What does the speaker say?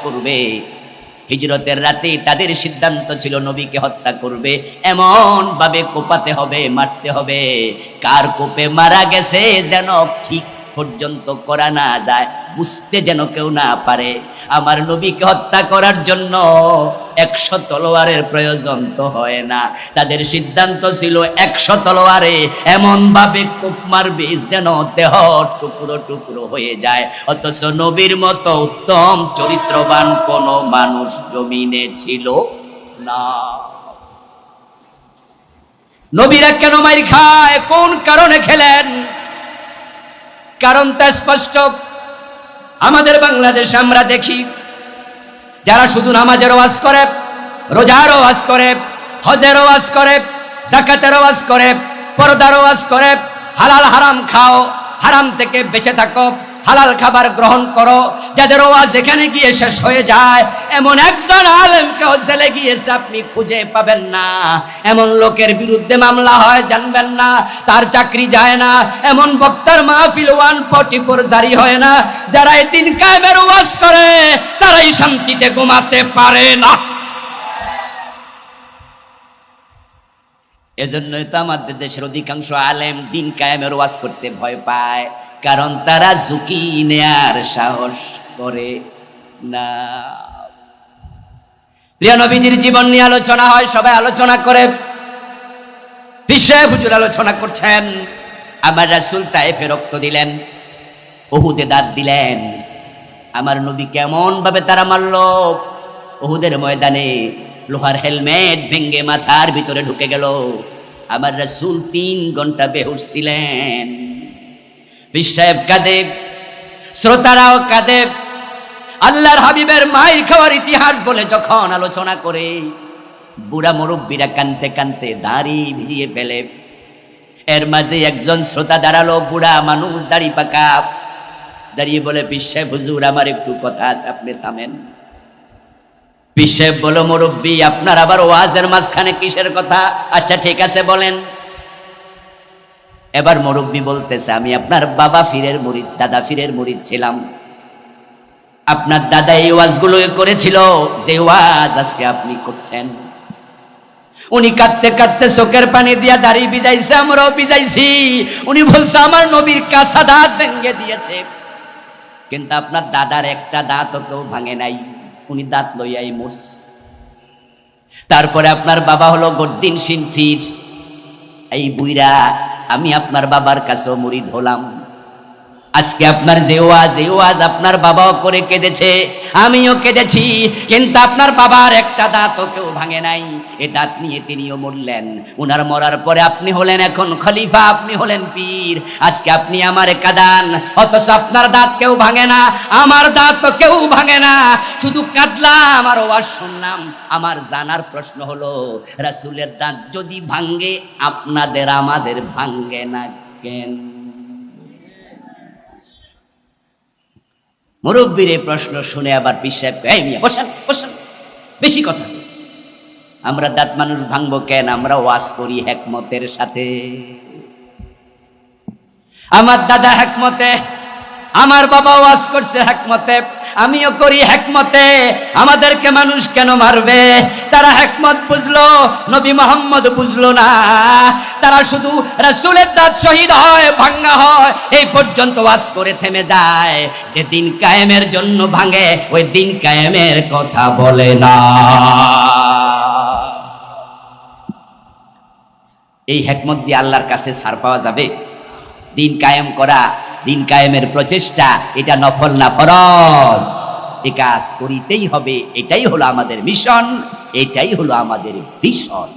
করবে। হিজরতের রাতে তাদের সিদ্ধান্ত ছিল নবীকে হত্যা করবে, এমন ভাবে কোপাতে হবে, মারতে হবে, কার কোপে মারা গেছে যেন ঠিক পর্যন্ত করা না যায়, বুঝতে যেন কেউ না পারে। আমার নবীকে হত্যা করার জন্য 100 তলোয়ারের প্রয়োজন তো হয় না। তাদের সিদ্ধান্ত ছিল 100 তলোয়ারে এমন ভাবে কোপ মারবে যেন দেহ টুকরো টুকরো হয়ে যায়। অথচ নবীর মতো উত্তম চরিত্রবান কোন মানুষ জমিনে ছিল না। নবীরা কেন মার খায়, কোন কারণে খেলেন? কারণটা স্পষ্ট। আমাদের বাংলাদেশে আমরা দেখি যারা শুধু নামাজের ওয়াজ করে, রোজার ওয়াজ করে, হজের ওয়াজ করে, যাকাতের ওয়াজ করে, পর্দার ওয়াজ করে, হালাল হারাম খাও, হারাম থেকে বেঁচে থাকো, হালাল খাবার গ্রহণ করো, যাদের ওয়াজ এখানে গিয়ে শেষ হয়ে যায়, এমন একজন আলেমকে জেলে গিয়েছে আপনি খুঁজে পাবেন না। এমন লোকের বিরুদ্ধে মামলা হয় জানবেন না, তার চাকরি যায় না। এমন বক্তার মাহফিল 144 জারি হয় না। যারা এই দিন কায়েমের ওয়াজ করে তারাই শান্তিতে ঘুমাতে পারে না। এজন্যই তো আমাদের দেশের অধিকাংশ আলেম দিন কায়েমের ওয়াজ করতে ভয় পায়, কারণ তারা ঝুঁকি নেয়ার সাহস করে না। প্রিয় নবীজির জীবন নিয়ে আলোচনা হয়, সবাই আলোচনা করে। বিষয় হুজুর আলোচনা করছেন, আমার রাসূল তায়েফে রক্ত দিলেন, উহুদে দাঁত দিলেন। আমার নবী কেমন ভাবে তারা মারল। উহুদের ময়দানে লোহার হেলমেট ভেঙ্গে মাথার ভিতরে ঢুকে গেল। আমার রাসূল 3 ঘন্টা বেহুশ ছিলেন। বিশ্বয়েব কাঁদে, শ্রোতারাও কাঁদে। আল্লাহর হাবিবের মায়ের খাওয়ার ইতিহাস বলে যখন আলোচনা করে, বুড়া মুরব্বীরা কানতে কানতে দাড়ি ভিজিয়ে ফেলে। এর মাঝে একজন শ্রোতা দাঁড়ালো, বুড়া মানুষ, দাড়ি পাকা, দাঁড়িয়ে বলে, বিশ্বয়েব হুজুর আমার একটু কথা আছে, আপনি থামেন। বিশ্বয়েব বলো, মুরব্বী আপনার আবার ওয়াজের মাঝখানে কিসের কথা? আচ্ছা ঠিক আছে বলেন। এবার মুরব্বী বলতেছে, আমি আপনার বাবা ফিরের মুরিদ, দাদা ফিরের মুরিদ ছিলাম। আপনার দাদা এই ওয়াজগুলো করেছিল যে ওয়াজ আজকে আপনি করছেন। উনি কাঁদতে কাঁদতে চোখের পানি দিয়া দাড়ি ভিজাইছে, আমরাও ভিজাইছি। উনি বলছে আমার নবীর কাঁচা দাঁত ভেঙে দিয়েছে, কিন্তু আপনার দাদার একটা দাঁতও কেউ ভাঙে নাই, উনি দাঁত লইয়াই মরছে। তারপরে আপনার বাবা হলো গদ্দিন সিনফির। এই বুইরা আমি আপনার বাবার কাছেও মুরিদ হলাম। আজকে আপনার যে ওয়াজ আপনার বাবাও করে কেঁদেছে, আমিও কেঁদেছি, কিন্তু আপনার বাবার একটা দাঁতও কেউ ভাঙে নাই। এ দাঁত নিয়ে তিনিও মরলেন। উনার মরার পরে আপনি হলেন এখন খলিফা, আপনি হলেন পীর। আজকে আপনি আমারে কাঁদান, অথচ আপনার দাঁত কেউ ভাঙে না, আমার দাঁত তো কেউ ভাঙে না। শুধু কাঁদলাম আর ওয়াজ শুনলাম। আমার জানার প্রশ্ন হলো, রাসূলের দাঁত যদি ভাঙে আপনাদের আমাদের ভাঙে না কেন? মুরব্বীর এই প্রশ্ন শুনে আবার বিশ্বাস, বসেন বসেন, বেশি কথা। আমরা দাঁত মানুষ ভাঙবো কেন? আমরা ওয়াজ করি হিকমতের সাথে। আমার দাদা হিকমতে, আমার বাবা ওয়াজ করছে হিকমতে, আমিও করি হিকমতে। আমাদেরকে মানুষ কেন মারবে? তারা হিকমত বুঝলো, নবী মুহাম্মদ বুঝলো না। তারা শুধু রাসূলের দাঁত শহীদ হয়, ভাঙা হয়, এই পর্যন্ত ওয়াজ করে থেমে যায়। যে দিন কায়েমের জন্য ভাঙে, ওই দিন কায়েমের কথা বলে না। এই হিকমত দিয়ে আল্লাহর কাছে ছাড় পাওয়া যাবে? দিন কায়েম করা, দিন কায়েমের প্রচেষ্টা, এটা নফল না ফরজ। এই কাজ করিতেই হবে। এটাই হলো আমাদের মিশন, এটাই হলো আমাদের ভিশন।